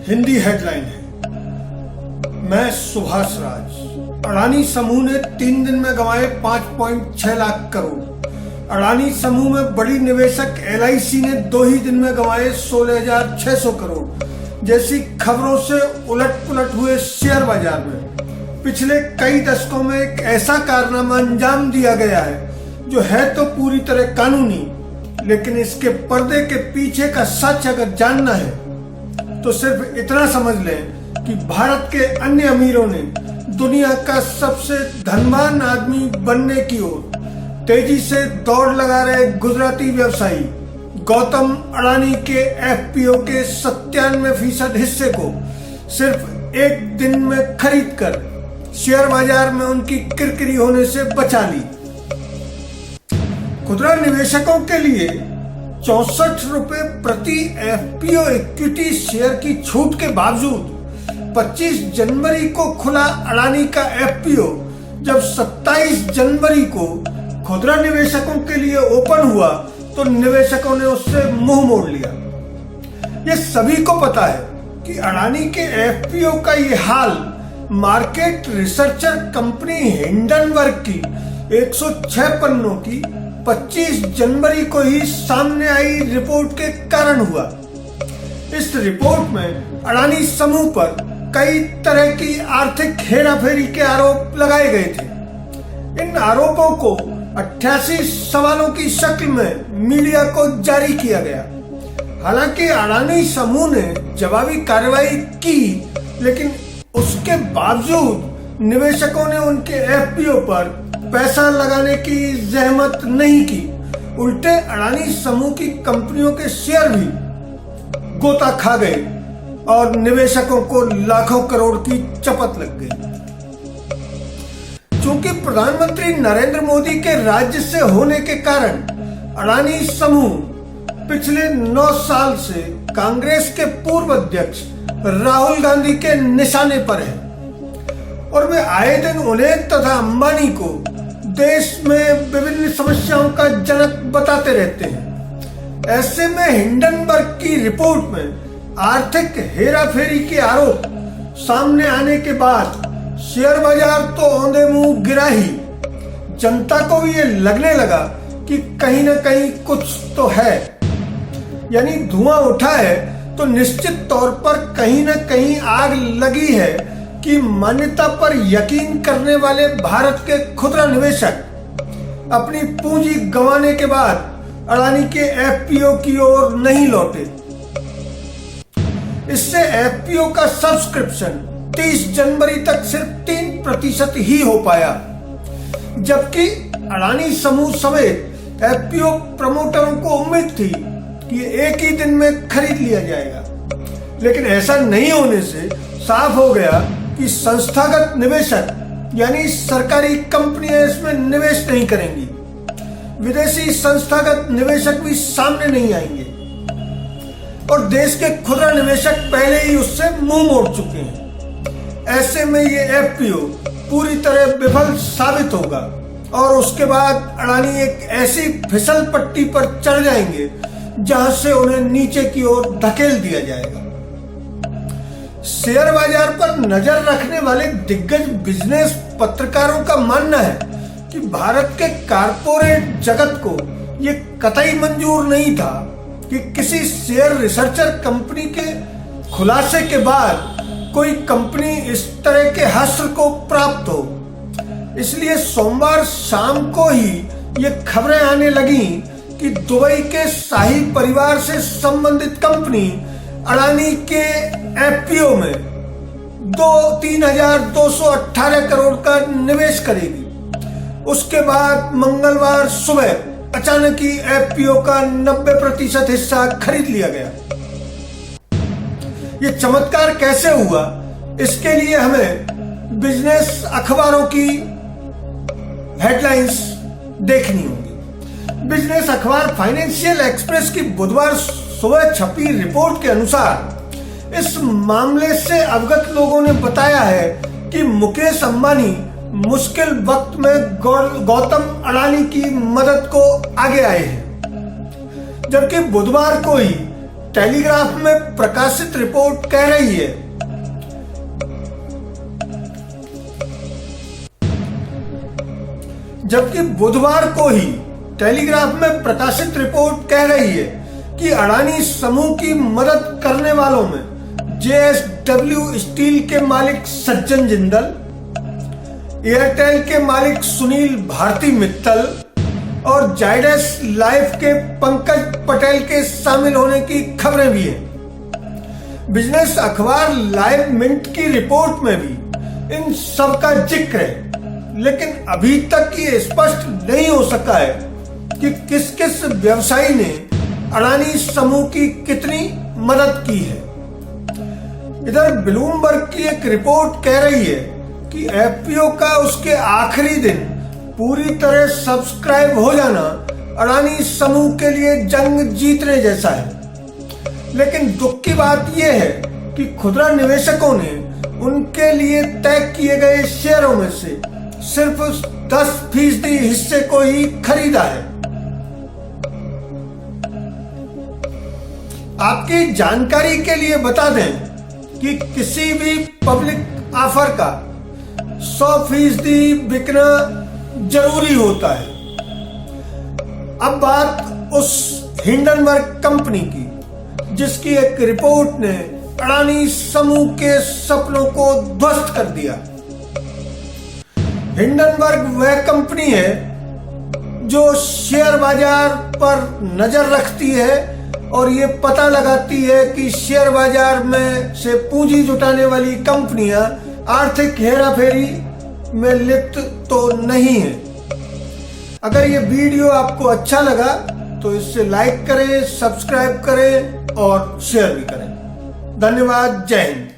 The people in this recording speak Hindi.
हिंदी हेडलाइन है, मैं सुभाष राज। अडानी समूह ने 3 दिन में गंवाए 5.6 लाख करोड़। अडानी समूह में बड़ी निवेशक LIC ने 2 ही दिन में गंवाए 16,600 करोड़ जैसी खबरों से उलट पुलट हुए शेयर बाजार में पिछले कई दशकों में एक ऐसा कारनामा अंजाम दिया गया है जो है तो पूरी तरह कानूनी, लेकिन इसके पर्दे के पीछे का सच अगर जानना है तो सिर्फ इतना समझ लें कि भारत के अन्य अमीरों ने दुनिया का सबसे धनवान आदमी बनने की ओर तेजी से दौड़ लगा रहे गुजराती व्यवसायी गौतम अडानी के FPO के 97% हिस्से को सिर्फ एक दिन में खरीद कर शेयर बाजार में उनकी किरकिरी होने से बचा ली। खुदरा निवेशकों के लिए 64 रुपए प्रति FPO इक्विटी शेयर की छूट के बावजूद 25 जनवरी को खुला अडानी का FPO जब 27 जनवरी को खुदरा निवेशकों के लिए ओपन हुआ तो निवेशकों ने उससे मुंह मोड़ लिया। ये सभी को पता है कि अडानी के FPO का ये हाल मार्केट रिसर्चर कंपनी हिंडनबर्ग की 106 पन्नों की 25 जनवरी को ही सामने आई रिपोर्ट के कारण हुआ। इस रिपोर्ट में अडानी समूह पर कई तरह की आर्थिक हेराफेरी के आरोप लगाए गए थे। इन आरोपों को 88 सवालों की शक्ल में मीडिया को जारी किया गया। हालांकि अडानी समूह ने जवाबी कार्रवाई की, लेकिन उसके बावजूद निवेशकों ने उनके FPO पर पैसा लगाने की जहमत नहीं की। उल्टे अडानी समूह की कंपनियों के शेयर भी गोता खा गए और निवेशकों को लाखों करोड़ की चपत लग गई। चूंकि प्रधानमंत्री नरेंद्र मोदी के राज्य से होने के कारण अडानी समूह पिछले 9 साल से कांग्रेस के पूर्व अध्यक्ष राहुल गांधी के निशाने पर है और वे आए दिन उन्हें तथा अंबानी को देश में विभिन्न समस्याओं का जनक बताते रहते हैं। ऐसे में हिंडनबर्ग की रिपोर्ट में आर्थिक हेराफेरी के आरोप सामने आने के बाद शेयर बाजार तो औंधे मुंह गिरा ही, जनता को भी ये लगने लगा कि कहीं ना कहीं कुछ तो है, यानी धुआं उठा है तो निश्चित तौर पर कहीं ना कहीं आग लगी है कि मान्यता पर यकीन करने वाले भारत के खुदरा निवेशक अपनी पूंजी गंवाने के बाद अडानी के FPO की ओर नहीं लौटे। इससे FPO का सब्सक्रिप्शन 30 जनवरी तक सिर्फ 3% ही हो पाया, जबकि अडानी समूह समेत FPO प्रमोटरों को उम्मीद थी कि एक ही दिन में खरीद लिया जाएगा। लेकिन ऐसा नहीं होने से साफ हो गया कि संस्थागत निवेशक यानी सरकारी कंपनियां इसमें निवेश नहीं करेंगी। विदेशी संस्थागत निवेशक भी सामने नहीं आएंगे और देश के खुदरा निवेशक पहले ही उससे मुंह मोड़ चुके हैं। ऐसे में ये FPO पूरी तरह विफल साबित होगा और उसके बाद अडानी एक ऐसी फिसल पट्टी पर चढ़ जाएंगे जहां से उन्हें नीचे की ओर धकेल दिया जाएगा। शेयर बाजार पर नजर रखने वाले दिग्गज बिजनेस पत्रकारों का मानना है कि भारत के कारपोरेट जगत को ये कतई मंजूर नहीं था कि किसी शेयर रिसर्चर कंपनी के खुलासे के बाद कोई कंपनी इस तरह के हश्र को प्राप्त हो। इसलिए सोमवार शाम को ही ये खबरें आने लगी कि दुबई के शाही परिवार से संबंधित कंपनी अडानी के FPO में 3,218 करोड़ का निवेश करेगी। उसके बाद मंगलवार सुबह अचानक ही FPO का 90% हिस्सा खरीद लिया गया। ये चमत्कार कैसे हुआ, इसके लिए हमें बिजनेस अखबारों की हेडलाइंस देखनी होगी। बिजनेस अखबार फाइनेंशियल एक्सप्रेस की बुधवार सुबह छपी रिपोर्ट के अनुसार इस मामले से अवगत लोगों ने बताया है कि मुकेश अंबानी मुश्किल वक्त में गौतम अडानी की मदद को आगे आए हैं। जबकि बुधवार को ही टेलीग्राफ में प्रकाशित रिपोर्ट कह रही है जबकि बुधवार को ही टेलीग्राफ में प्रकाशित रिपोर्ट कह रही है कि अडानी समूह की मदद करने वालों में JSW स्टील के मालिक सज्जन जिंदल, एयरटेल के मालिक सुनील भारती मित्तल और जायडस लाइफ के पंकज पटेल के शामिल होने की खबरें भी हैं। बिजनेस अखबार लाइव मिंट की रिपोर्ट में भी इन सब का जिक्र है, लेकिन अभी तक ये स्पष्ट नहीं हो सका है कि किस किस व्यवसायी ने अडानी समूह की कितनी मदद की है। इधर ब्लूमबर्ग की एक रिपोर्ट कह रही है कि FPO का उसके आखिरी दिन पूरी तरह सब्सक्राइब हो जाना अडानी समूह के लिए जंग जीतने जैसा है। लेकिन दुख की बात यह है कि खुदरा निवेशकों ने उनके लिए तय किए गए शेयरों में से सिर्फ 10% हिस्से को ही खरीदा है। आपकी जानकारी के लिए बता दें कि किसी भी पब्लिक ऑफर का 100% बिकना जरूरी होता है। अब बात उस हिंडनबर्ग कंपनी की जिसकी एक रिपोर्ट ने अडानी समूह के सपनों को ध्वस्त कर दिया। हिंडनबर्ग वह कंपनी है जो शेयर बाजार पर नजर रखती है और ये पता लगाती है कि शेयर बाजार में से पूंजी जुटाने वाली कंपनियां आर्थिक हेराफेरी में लिप्त तो नहीं है। अगर ये वीडियो आपको अच्छा लगा तो इसे लाइक करें, सब्सक्राइब करें और शेयर भी करें। धन्यवाद। जय हिंद।